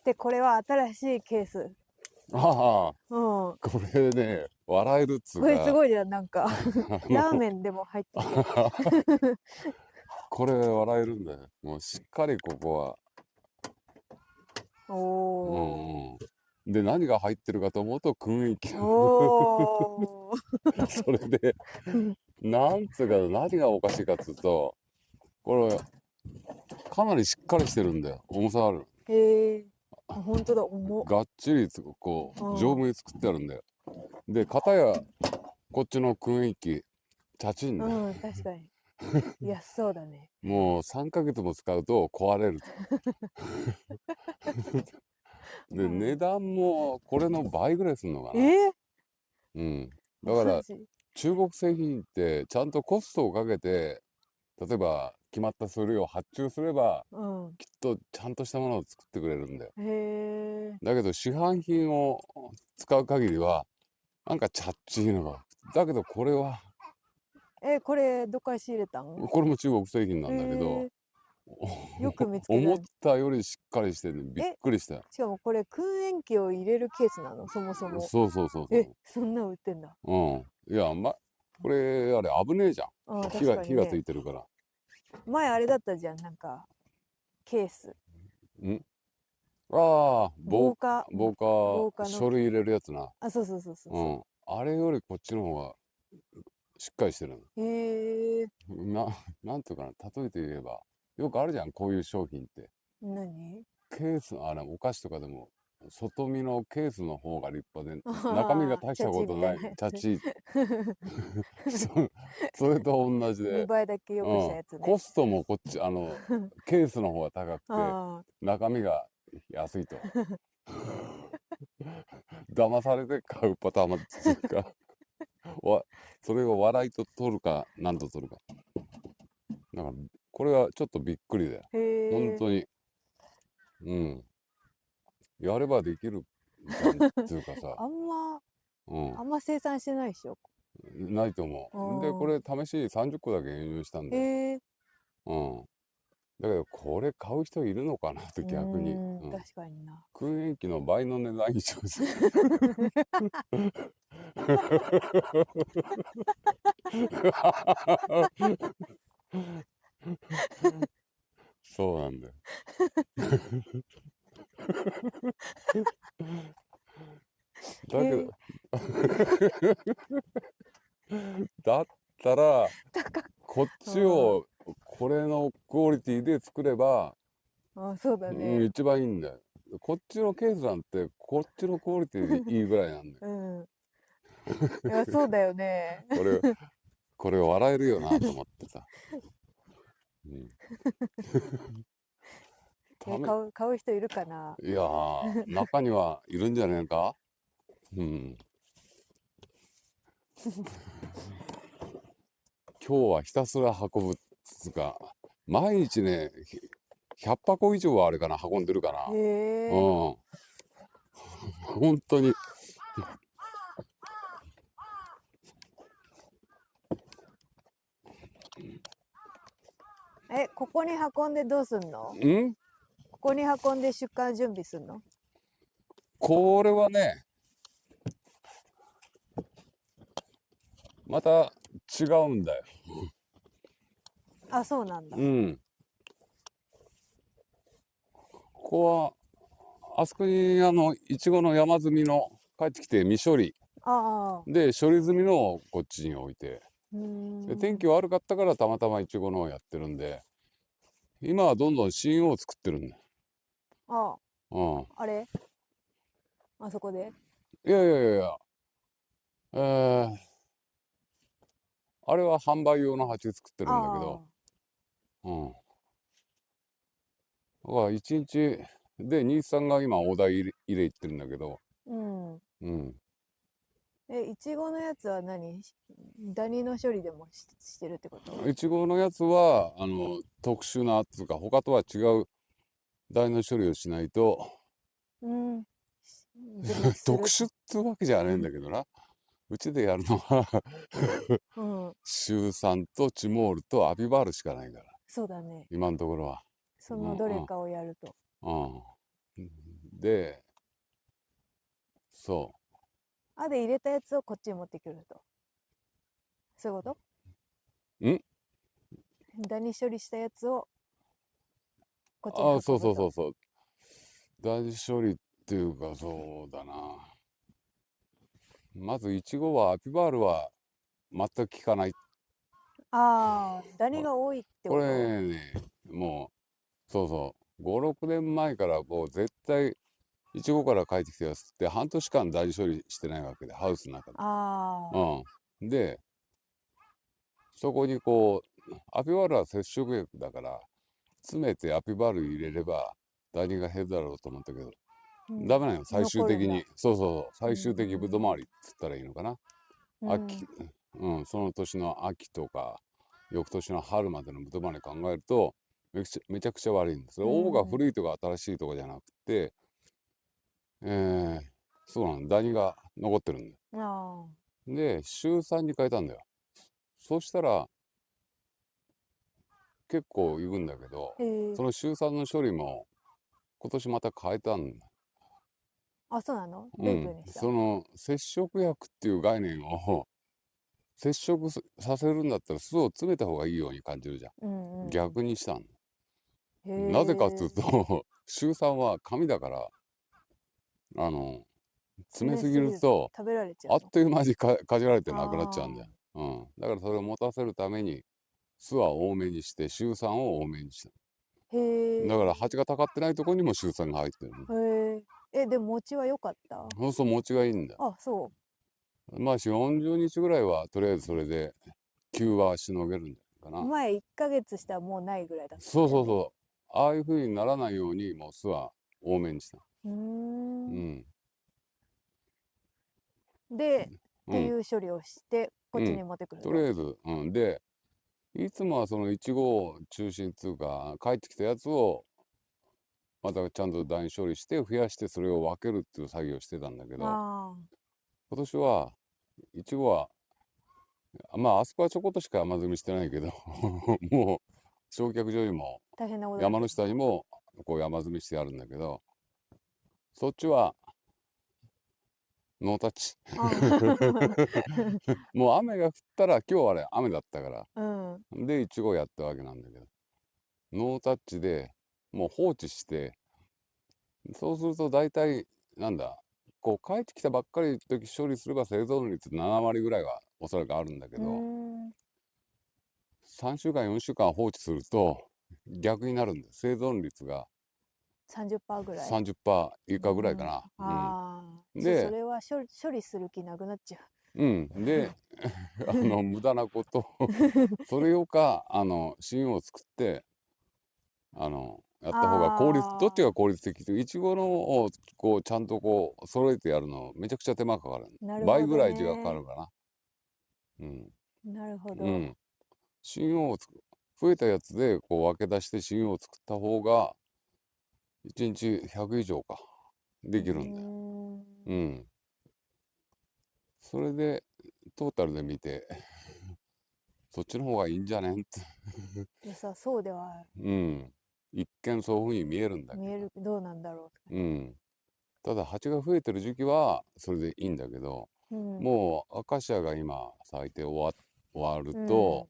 してこれは新しいケース。ああ、うん。これね、笑えるっつうこれすか、ごいじゃん、なんか。あラーの、メンでも入ってて。これ笑えるんだよ。もうしっかりここは。おうんうん。で、何が入ってるかと思うと、燻液。ー。おー。それで、なんつうか、何がおかしいかっつうと、これ、かなりしっかりしてるんだよ。重さある。へえ。ほんとだ、重っ。がっちりこう、丈夫に作ってあるんだよ。で、片や、こっちの燻液、チャチンだよ。うん、確かに。安そうだね。もう3ヶ月も使うと壊れる。で、値段もこれの倍ぐらいするのかな。えー、うん。だからマジ。中国製品ってちゃんとコストをかけて、例えば決まった数量を発注すれば、うん。きっとちゃんとしたものを作ってくれるんだよ。へえ。だけど市販品を使う限りは、なんかチャッチーのが。だけどこれは、これ、どっから仕入れたん？これも中国製品なんだけへど、え。よく見つけた思っね。たよりしっかりしてる、びっくりした。しかもこれ、燻煙機を入れるケースなの、そもそも。そうそうそうそそんなの売ってんだ。う。うん。いや、これ、あれ危ねえじゃん。ああ、火がつ確かにね。いてるから。前あれだったじゃん、なんか、ケース。んああ、防火、防火、防火の。書類入れるやつな。あ、そうそうそうそうそうん。あれよりこっちの方がしっかりしてるう。へえ。の。なんていうかな、例えて言えば、よくあるじゃん、こういう商品って。何？ケース、お菓子とかでも、外見のケースの方が立派で、中身がああ、大しチャチたことない、みたいなやつね。チャチ、それと同じ見で、栄えだけ良くしたやつね。コストもこっち、ケースの方が高くて、ああ、中身が安いと。騙されて買うパターンもっていうか、それを笑いと取るか、何と取るか。だから、これはちょっとびっくりだよ。本へえ。当に。うん。やればできるじゃんっていうかさ、あんま、うん。あんま生産してないでしょ。ないと思う。で、これ試し30個だけ輸入したんだよ。へえ。うん。だけど、これ買う人いるのかなって逆に。うん。確かにな。燻煙機の倍の値段以上する。そうなんだよ。だけど、だったら、こっちをこれのクオリティで作れば、あ、そうだね。一番いいんだよ。こっちのケースなんて、こっちのクオリティでいいぐらいなんだよ。うん。いや、そうだよね。これ、これ笑えるよなと思ってさ。うん、買う人いるかな。いやー、中にはいるんじゃねえか。うん。今日はひたすら運ぶっつうか、毎日ね、100箱以上はあれかな、運んでるかな。へえ。うん。本当に。ここに運んでどうすんの？んここに運んで出荷準備すんの？これはね、また違うんだよ。あ、そうなんだ。うん。ここは、あそこにいちごの山積みの帰ってきて未処理。ああ。で、処理済みのをこっちに置いて。で、天気ん。悪かったからたまたまいちごのをやってるんで、今はどんどん新を作ってるんだよ。あうん。あれあそこで。いやいやいやいや、えー、あれは販売用の鉢作ってるんだけど、あうん。だから1日で、新津さんが今オーダー入れ行ってるんだけど、あ。うん。うん。いちごのやつはダニの処理でもしてるってこと？いちごのやつは、特殊な、つうか、他とは違うダニの処理をしないと、うん。自滅する特殊ってわけじゃねえんだけどな。うちでやるのはと。うん。シュウ酸とチモールとアビバールしかないから、そうだね。今のところは。そのどれかをやると。うん。うん。で、そあで入れたやつをこっちに持ってくると。そういうこと？んダニ処理したやつをこっちにああ、運ぶそうそうと。そう。大事処理っていうか、そうだな。まず、イチゴは、アピバールは全く効かない。ああ、ダニが多いってここと？れね、もう、そうそう、5、6年前からもう絶対、イチゴから帰ってきたやつって半年間大事処理してないわけで、ハウスの中で。ああ、うん。で、そこにこう、アピバールは接触薬だから、詰めてアピバール入れれば、ダニが減るだろうと思ったけど、うんダメなの、最終残るんだ。的に。そうそう、最終的ぶどまうりっつったらいいのかな。ん、秋、その年の秋とか、翌年の春までのぶどまり考えると、めちゃくちゃ悪いんです。王が古いとか新しいとかじゃなくて、そうなの、ダニが残ってるんだよ。あで、週3に変えたんだよ。そうしたら、結構いくんだけど、あ、へえ、その週3の処理も、今年また変えたんだ。あ、そうなの？どういう風うん。にした？その、接触薬っていう概念を、接触させるんだったら巣を詰めた方がいいように感じるじゃん。うん逆にしたん。へなぜかっていうえ、と、週3は紙だから、あの、詰めすぎ詰めすぎるとると、食べられちゃあっうの？という間にかじられてなくなっちゃうんだあよ。うん。だからそれを持たせるために、巣は多めにして、週3を多めにした。あ、へえ、だから蜂がたかってないところにも週3が入ってるの。へえ、でも餅は良かった？そうすると持ちがいいんだ。あ、そまあ、40日ぐらいは、とりあえずそれで、急はしのげるんじゃないかう。な。前1ヶ月したらもうないぐらいだったんそうだよね。そうそう。ああいう風にならないように、もう巣は多めにした。うーん。うん。で、っていうん。う処理をして、こっちにうん。持ってくると。とりあえず、で、いつもはそのイチゴを中心っていうか、帰ってきたやつを、またちゃんと段処理して、増やしてそれを分けるっていう作業をしてたんだけど、ああ、今年は、イチゴは、まあ、あそこはちょこっとしか山積みしてないけど、もう、焼却所にも、大変なことだ山のった。下にも、こう山積みしてあるんだけど、そっちは、ノータッチ。あもう雨が降ったら、今日はね、雨だったから、うん。で、イチゴやったわけなんだけど、ノータッチでもう放置して、そうすると大体、なんだ、こう帰ってきたばっかりの時処理すれば生存率7割ぐらいはおそらくあるんだけうーど、ん。3週間、4週間放置すると逆になるんだよ。生存率が30%ぐらい？30%以下ぐらいかうん。な。ああ、そで、れは処理する気なくなっちゃで、無駄なことそれよか、芯を作って、やう。った方がどっちがああ、効率的って、いちごのをこうちゃんとこう揃えてやるのめちゃくちゃ手間かかる。倍ぐなるほどらい時間かかね。るかな。うん。なるほど。うん。芯を増えたやつでこう分け出して芯を作った方が1日100以上かうできるんだよ。ーん。うん。それでトータルで見てそっちの方がいいんじゃねんって。良さそうではうん。一見そういう風に見えるんだけど。見える。どうなんだろうん。ただ蜂が増えてる時期はそれでいいんだけど、う。うん。もうアカシアが今咲いて終わるうん。と、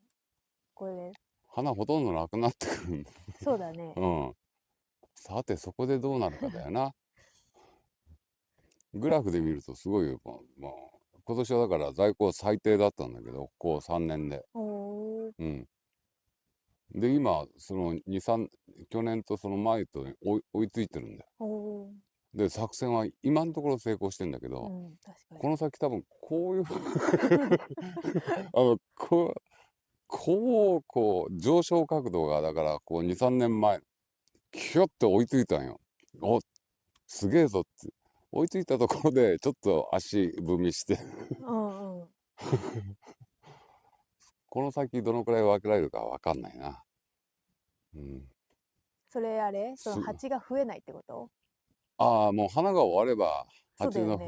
これ、花ほとんどなくなってくるんだ。そうだね。うん。さてそこでどうなるかだよな。グラフで見るとすごいよ。今年はだから在庫最低だったんだけど、こう3年で。おお。うん。で、今、その2、3、去年とその前と追いついてるんだよ。おお。で、作戦は今のところ成功してんだけど、うん、確かに。この先多分こういうの、こう、上昇角度が、だから、こう、2、3年前、キュッと追いついたんよ。お、すげえぞって。追いついたところで、ちょっと足踏みしてうんうん。この先どのくらい分けられるかわかんないな。うん。それあれその蜂が増えないってこと？ああ、もう花が終われば、そうだよね。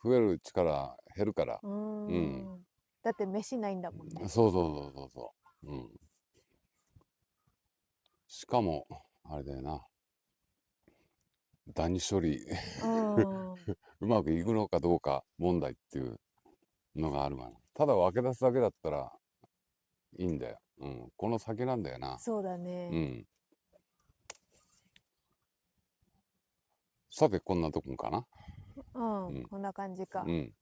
増える力減るから。ううん。ーん。だって飯ないんだもんね。そうそうそうそうそう。うん。しかも、あれだよな。ダニ処理うん。うまくいくのかどうか問題っていうのがあるわな。ただ分け出すだけだったらいいんだよ。うん。この先なんだよな。そうだうね。ん。さて、こんなとこかな。うん、うん。こんな感じか。うん。